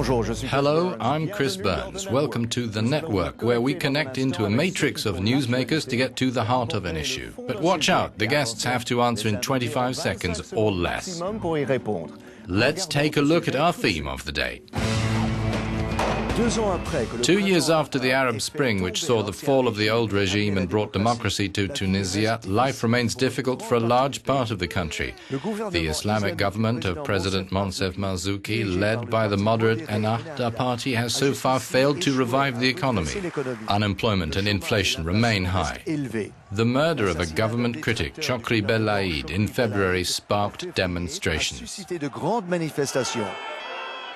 Hello, I'm Chris Burns. Welcome to The Network, where we connect into a matrix of newsmakers to get to the heart of an issue. But watch out, the guests have to answer in 25 seconds or less. Let's take a look at our theme of the day. 2 years after the Arab Spring, which saw the fall of the old regime and brought democracy to Tunisia, life remains difficult for a large part of the country. The Islamic government of President Moncef Marzouki, led by the moderate Ennahda party, has so far failed to revive the economy. Unemployment and inflation remain high. The murder of a government critic, Chokri Belaïd, in February sparked demonstrations.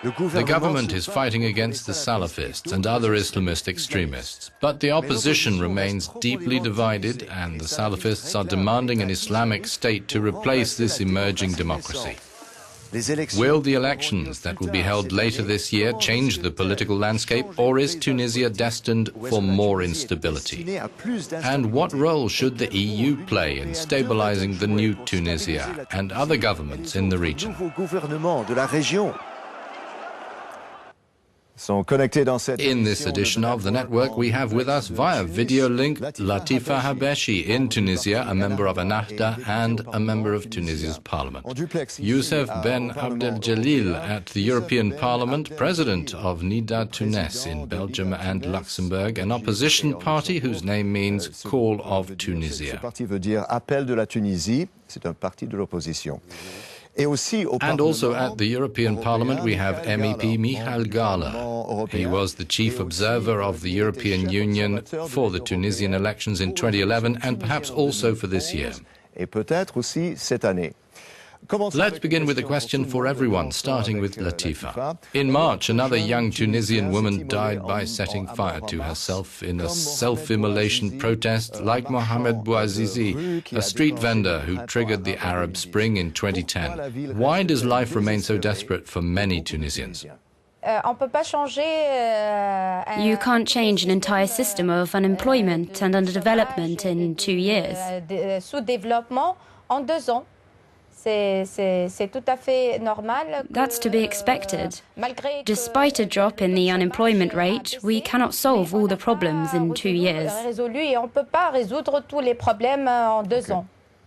The government is fighting against the Salafists and other Islamist extremists, but the opposition remains deeply divided, and the Salafists are demanding an Islamic state to replace this emerging democracy. Will the elections that will be held later this year change the political landscape, or is Tunisia destined for more instability? And what role should the EU play in stabilising the new Tunisia and other governments in the region? In this edition of The Network, we have with us via video link Latifa Habeshi in Tunisia, a member of Ennahda and a member of Tunisia's parliament. Youssef Ben Abdeljalil at the European Parliament, president of Ennahda Tunis in Belgium and Luxembourg, an opposition party whose name means Call of Tunisia. And also at the European Parliament we have MEP Michael Gahler. He was the chief observer of the European Union for the Tunisian elections in 2011 and perhaps also for this year. Let's begin with a question for everyone, starting with Latifa. In March, another young Tunisian woman died by setting fire to herself in a self-immolation protest like Mohamed Bouazizi, a street vendor who triggered the Arab Spring in 2010. Why does life remain so desperate for many Tunisians? You can't change an entire system of unemployment and underdevelopment in 2 years. That's to be expected. Despite a drop in the unemployment rate, we cannot solve all the problems in 2 years.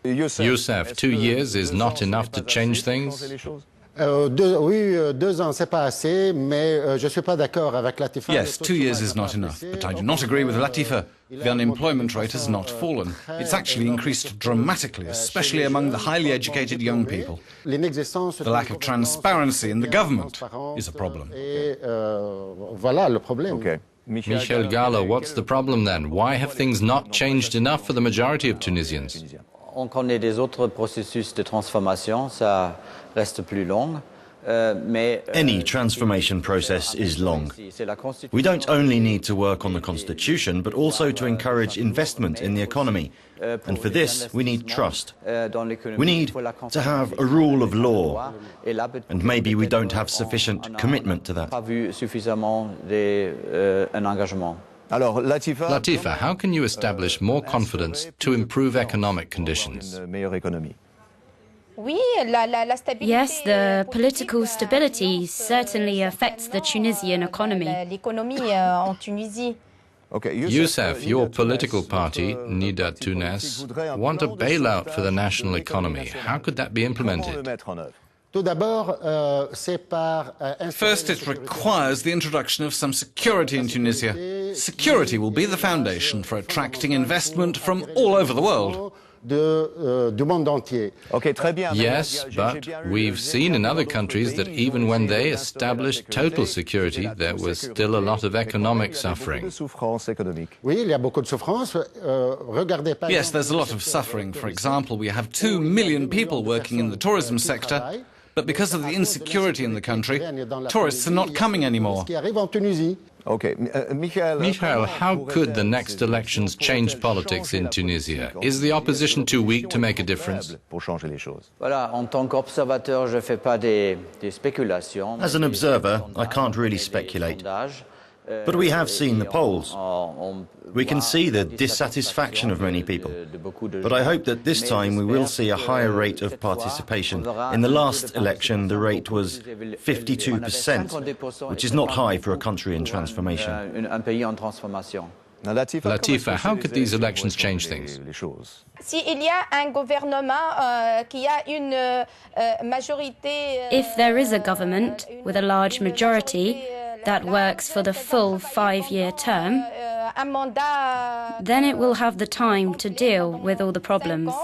Youssef, 2 years is not enough to change things? Yes, 2 years is not enough, but I do not agree with Latifa. The unemployment rate has not fallen. It's actually increased dramatically, especially among the highly educated young people. The lack of transparency in the government is a problem. Michael Gahler, what's the problem then? Why have things not changed enough for the majority of Tunisians? On connaît des autres processus de transformation, ça reste plus long. Any transformation process is long. We don't only need to work on the constitution, but also to encourage investment in the economy. And for this, we need trust. We need to have a rule of law. And maybe we don't have sufficient commitment to that. Latifa, how can you establish more confidence to improve economic conditions? Yes, the political stability certainly affects the Tunisian economy. Youssef, your political party, Ennahda Tunis, want a bailout for the national economy. How could that be implemented? First, it requires the introduction of some security in Tunisia. Security will be the foundation for attracting investment from all over the world. Yes, but we've seen in other countries that even when they established total security, there was still a lot of economic suffering. Yes, there's a lot of suffering. For example, we have 2 million people working in the tourism sector, but because of the insecurity in the country, tourists are not coming anymore. Michael, how could the next elections change politics in Tunisia? Is the opposition too weak to make a difference? As an observer, I can't really speculate. But we have seen the polls. We can see the dissatisfaction of many people. But I hope that this time we will see a higher rate of participation. In the last election, the rate was 52%, which is not high for a country in transformation. Latifa, how could these elections change things? If there is a government with a large majority that works for the full 5-year term, then it will have the time to deal with all the problems.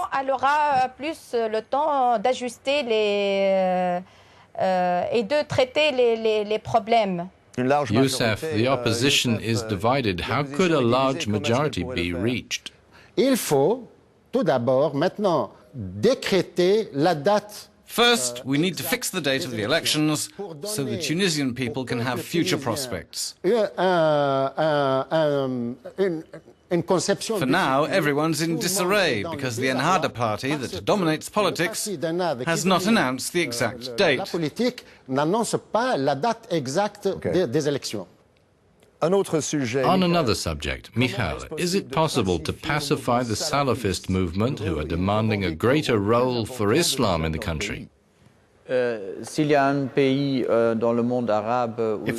Youssef, the opposition is divided. How could a large majority be reached? Il faut tout d'abord maintenant décréter la date. First, we need to fix the date of the elections so the Tunisian people can have future prospects. For now, everyone's in disarray because the Ennahda party that dominates politics has not announced the exact date. On another subject, Michal, is it possible to pacify the Salafist movement who are demanding a greater role for Islam in the country? If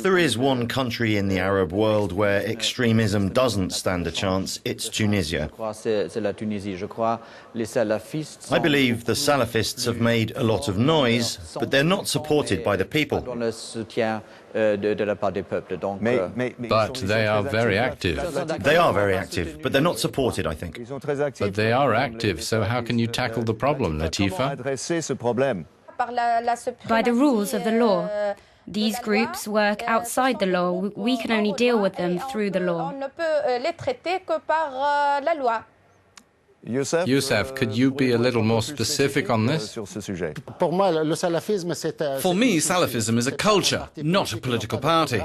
there is one country in the Arab world where extremism doesn't stand a chance, it's Tunisia. I believe the Salafists have made a lot of noise, but they're not supported by the people. But they are very active. They are very active, but they're not supported, I think. But they are active, so how can you tackle the problem, Latifa? By the rules of the law. These groups work outside the law. We can only deal with them through the law. Youssef, could you be a little more specific on this? For me, Salafism is a culture, not a political party.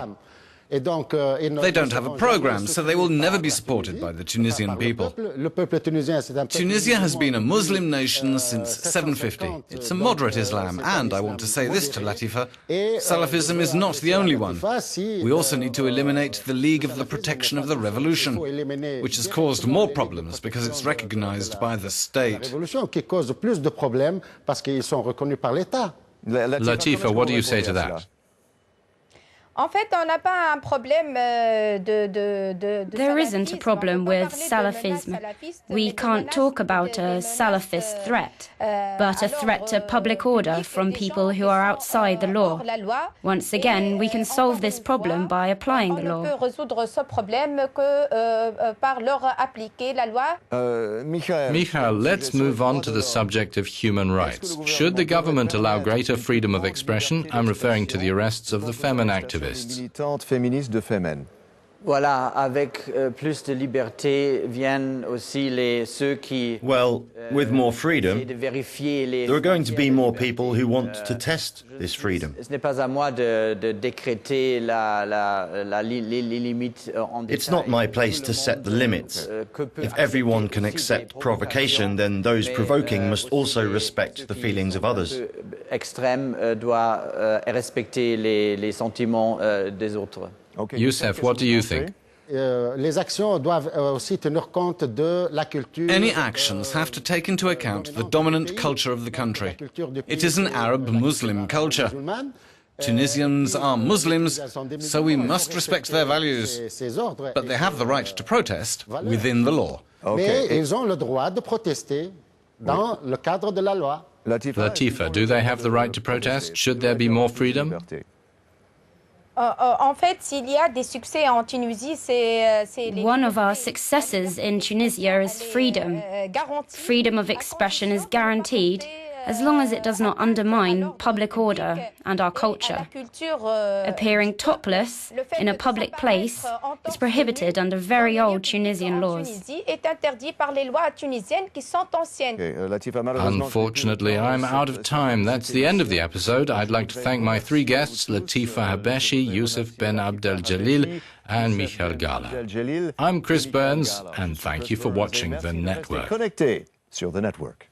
They don't have a program, so they will never be supported by the Tunisian people. Tunisia has been a Muslim nation since 750. It's a moderate Islam, and I want to say this to Latifa, Salafism is not the only one. We also need to eliminate the League of the Protection of the Revolution, which has caused more problems because it's recognized by the state. Latifa, what do you say to that? There isn't a problem with Salafism. We can't talk about a Salafist threat, but a threat to public order from people who are outside the law. Once again, we can solve this problem by applying the law. Michal, let's move on to the subject of human rights. Should the government allow greater freedom of expression? I'm referring to the arrests of the feminine activists. Voilà, avec plus de liberté viennent aussi ceux qui with more freedom, there are going to be more people who want to test this freedom. Ce n'est pas à moi de décréter les limites en détail. It's not my place to set the limits. If everyone can accept provocation, then those provoking must also respect the feelings of others. Extrême doit respecter les sentiments des autres. Youssef, what do you think? Any actions have to take into account the dominant culture of the country. It is an Arab-Muslim culture. Tunisians are Muslims, so we must respect their values. But they have the right to protest within the law. Latifa, do they have the right to protest? Should there be more freedom? One of our successes in Tunisia is freedom. Freedom of expression is guaranteed as long as it does not undermine public order and our culture. Appearing topless in a public place is prohibited under very old Tunisian laws. Unfortunately, I'm out of time. That's the end of the episode. I'd like to thank my three guests, Latifa Habeshi, Youssef Ben Abdeljalil, and Michal Gala. I'm Chris Burns, and thank you for watching The Network. Connecté sur The Network.